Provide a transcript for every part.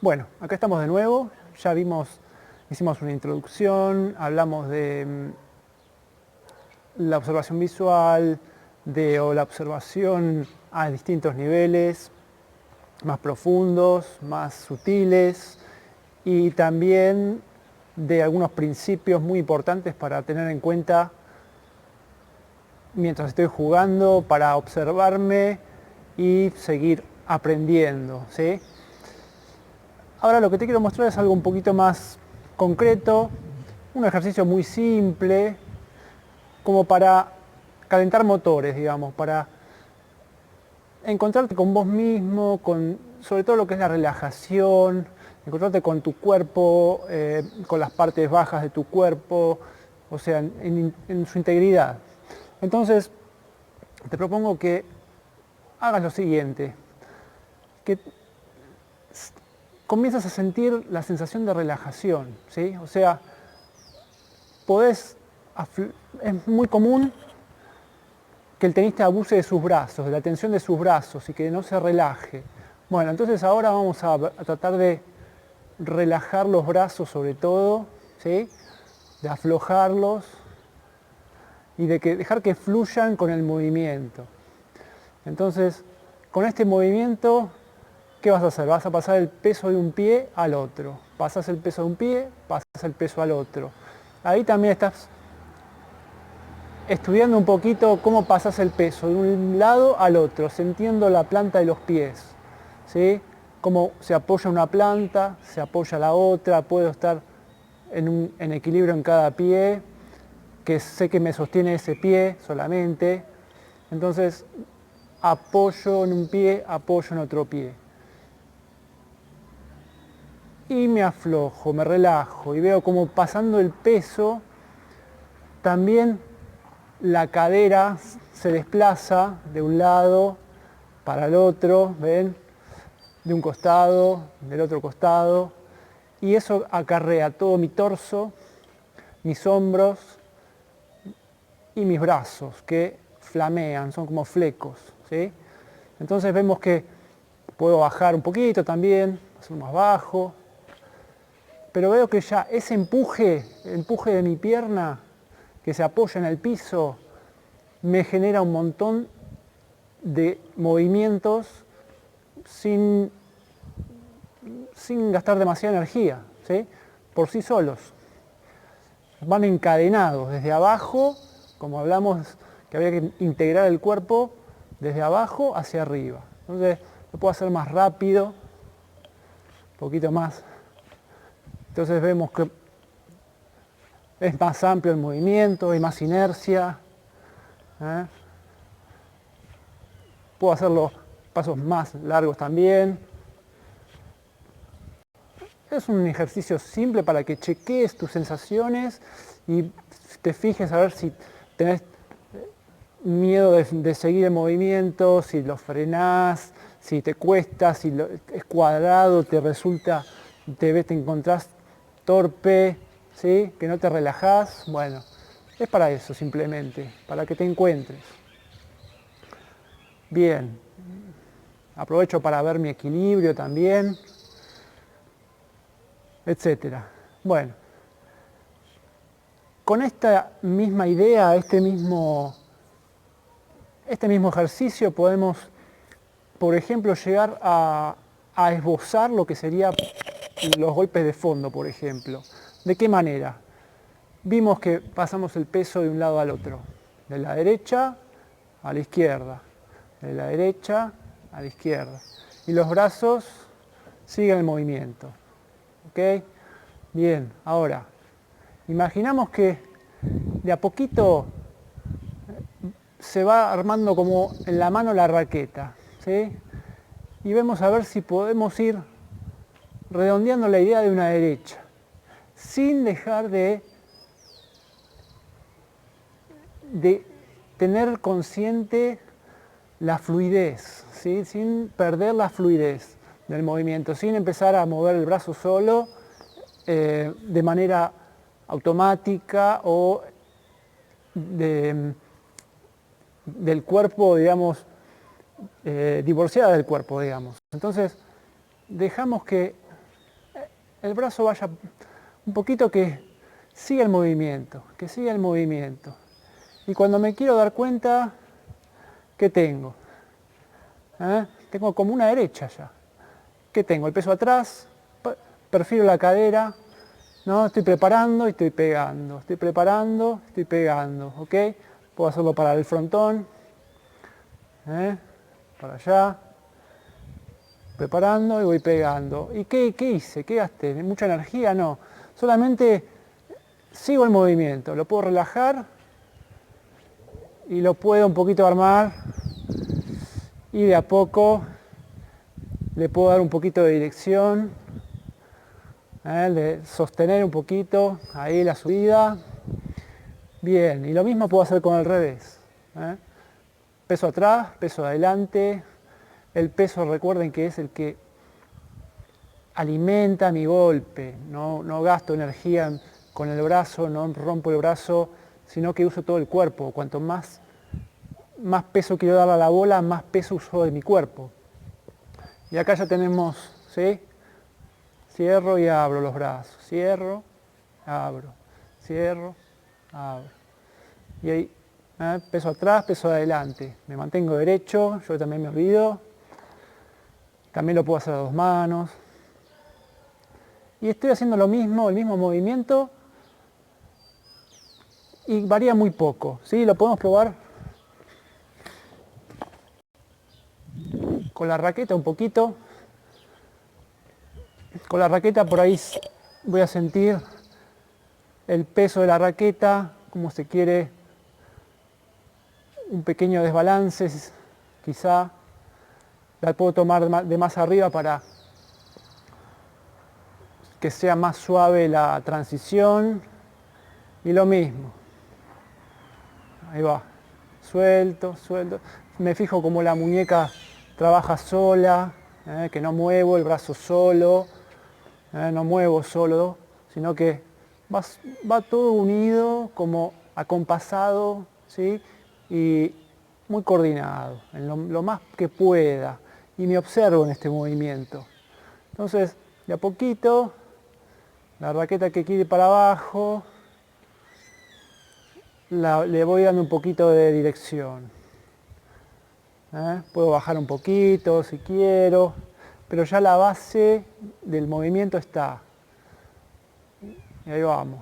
Bueno, acá estamos de nuevo. Ya hicimos una introducción, hablamos de la observación visual, o la observación a distintos niveles, más profundos, más sutiles, y también de algunos principios muy importantes para tener en cuenta mientras estoy jugando, para observarme y seguir aprendiendo, ¿sí? Ahora lo que te quiero mostrar es algo un poquito más concreto, un ejercicio muy simple, como para calentar motores, digamos, para encontrarte con vos mismo, sobre todo lo que es la relajación, encontrarte con tu cuerpo, con las partes bajas de tu cuerpo, o sea, en su integridad. Entonces, te propongo que hagas lo siguiente, que comienzas a sentir la sensación de relajación, ¿sí? O sea, es muy común que el tenista abuse de sus brazos, de la tensión de sus brazos y que no se relaje. Bueno, entonces ahora vamos a tratar de relajar los brazos sobre todo, ¿sí? De aflojarlos y de dejar que fluyan con el movimiento. Entonces, con este movimiento, ¿qué vas a hacer? Vas a pasar el peso de un pie al otro. Pasas el peso de un pie, pasas el peso al otro. Ahí también estás estudiando un poquito cómo pasas el peso de un lado al otro, sintiendo la planta de los pies, ¿sí? Cómo se apoya una planta, se apoya la otra, puedo estar en equilibrio en cada pie, que sé que me sostiene ese pie solamente. Entonces, apoyo en un pie, apoyo en otro pie. Y me aflojo, me relajo y veo como pasando el peso, también la cadera se desplaza de un lado para el otro, ¿ven? De un costado, del otro costado. Y eso acarrea todo mi torso, mis hombros y mis brazos, que flamean, son como flecos, ¿sí? Entonces vemos que puedo bajar un poquito también, hacerlo más bajo. Pero veo que ya ese el empuje de mi pierna, que se apoya en el piso, me genera un montón de movimientos sin gastar demasiada energía, ¿sí? Por sí solos. Van encadenados desde abajo, como hablamos que había que integrar el cuerpo desde abajo hacia arriba. Entonces lo puedo hacer más rápido, un poquito más. Entonces vemos que es más amplio el movimiento, hay más inercia. ¿Eh? Puedo hacer los pasos más largos también. Es un ejercicio simple para que chequees tus sensaciones y te fijes a ver si tenés miedo de seguir el movimiento, si lo frenás, si te cuesta, si es cuadrado, te encontrás torpe, ¿sí? Que no te relajás. Bueno, es para eso simplemente, para que te encuentres. Bien, aprovecho para ver mi equilibrio también, etcétera. Bueno, con esta misma idea, este mismo ejercicio podemos, por ejemplo, llegar a esbozar lo que serían los golpes de fondo, por ejemplo. ¿De qué manera? Vimos que pasamos el peso de un lado al otro, de la derecha a la izquierda, de la derecha a la izquierda. Y los brazos siguen el movimiento. ¿Ok? Bien, ahora, imaginamos que de a poquito se va armando como en la mano la raqueta, ¿sí? Y vemos a ver si podemos ir redondeando la idea de una derecha, sin dejar de tener consciente la fluidez, ¿sí? Sin perder la fluidez del movimiento, sin empezar a mover el brazo solo de manera automática o del cuerpo, digamos, divorciada del cuerpo, digamos. Entonces, dejamos que el brazo vaya un poquito, que siga el movimiento, que siga el movimiento. Y cuando me quiero dar cuenta, ¿qué tengo? Tengo como una derecha ya. ¿Qué tengo? El peso atrás, perfilo la cadera, ¿no? Estoy preparando y estoy pegando, estoy preparando, estoy pegando, ¿ok? Puedo hacerlo para el frontón, para allá, preparando y voy pegando. ¿Y qué hice? ¿Qué gasté? ¿Mucha energía? No. Solamente sigo el movimiento, lo puedo relajar y lo puedo un poquito armar y de a poco le puedo dar un poquito de dirección, de sostener un poquito ahí la subida. Bien, y lo mismo puedo hacer con el revés. Peso atrás, peso adelante. El peso, recuerden que es el que alimenta mi golpe. No gasto energía con el brazo, no rompo el brazo, sino que uso todo el cuerpo. Cuanto más peso quiero darle a la bola, más peso uso de mi cuerpo. Y acá ya tenemos, ¿sí? Cierro y abro los brazos. Cierro, abro. Cierro, abro. Y ahí, peso atrás, peso adelante. Me mantengo derecho, yo también me olvido. También lo puedo hacer a dos manos. Y estoy haciendo lo mismo, el mismo movimiento. Y varía muy poco, ¿sí? Lo podemos probar con la raqueta un poquito. Con la raqueta por ahí voy a sentir el peso de la raqueta, como se quiere, un pequeño desbalance, quizá. La puedo tomar de más arriba para que sea más suave la transición. Y lo mismo. Ahí va. Suelto, suelto. Me fijo como la muñeca trabaja sola, que no muevo el brazo solo, no muevo solo, sino que va todo unido, como acompasado, ¿sí? Y muy coordinado, en lo más que pueda. Y me observo en este movimiento. Entonces, de a poquito, la raqueta que quiere para abajo, le voy dando un poquito de dirección. Puedo bajar un poquito si quiero, pero ya la base del movimiento está. Y ahí vamos.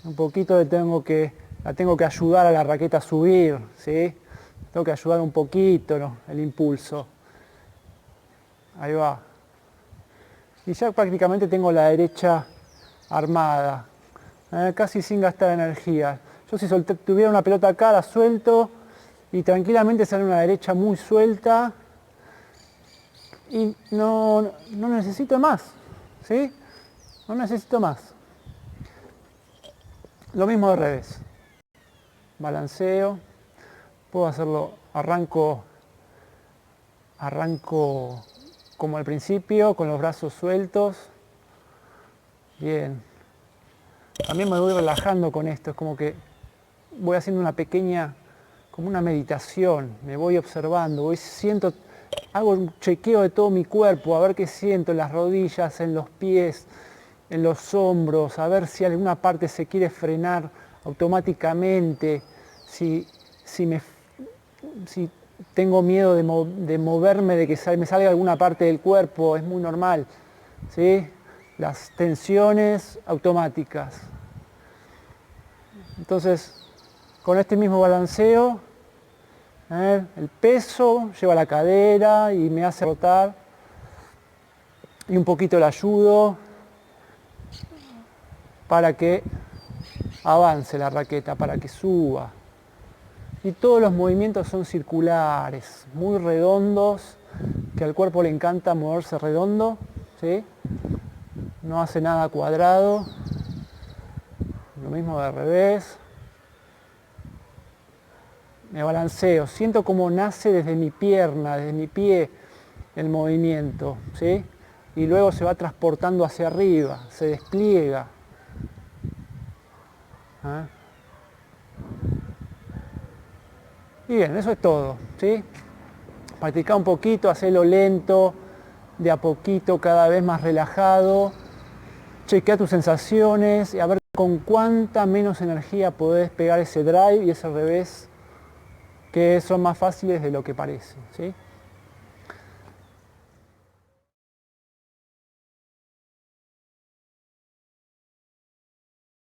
Un poquito la tengo que ayudar a la raqueta a subir, ¿sí? Tengo que ayudar un poquito, ¿no? El impulso. Ahí va. Y ya prácticamente tengo la derecha armada, casi sin gastar energía. Yo si tuviera una pelota acá, la suelto y tranquilamente sale una derecha muy suelta y no necesito más, ¿sí? No necesito más. Lo mismo de revés. Balanceo. Puedo hacerlo, arranco como al principio, con los brazos sueltos. Bien. También me voy relajando con esto, es como que voy haciendo una pequeña, como una meditación, me voy observando, hago un chequeo de todo mi cuerpo, a ver qué siento en las rodillas, en los pies, en los hombros, a ver si alguna parte se quiere frenar automáticamente, si tengo miedo de moverme, de que me salga alguna parte del cuerpo, es muy normal, ¿sí? Las tensiones automáticas. Entonces, con este mismo balanceo, el peso lleva la cadera y me hace rotar, y un poquito le ayudo para que avance la raqueta, para que suba. Y todos los movimientos son circulares, muy redondos, que al cuerpo le encanta moverse redondo, ¿sí? No hace nada cuadrado. Lo mismo de revés. Me balanceo, siento como nace desde mi pierna, desde mi pie el movimiento, ¿sí? Y luego se va transportando hacia arriba, se despliega. Y bien, eso es todo, ¿sí? Practicar un poquito, hacerlo lento, de a poquito, cada vez más relajado. Chequea tus sensaciones y a ver con cuánta menos energía podés pegar ese drive y ese revés, que son más fáciles de lo que parece, ¿sí?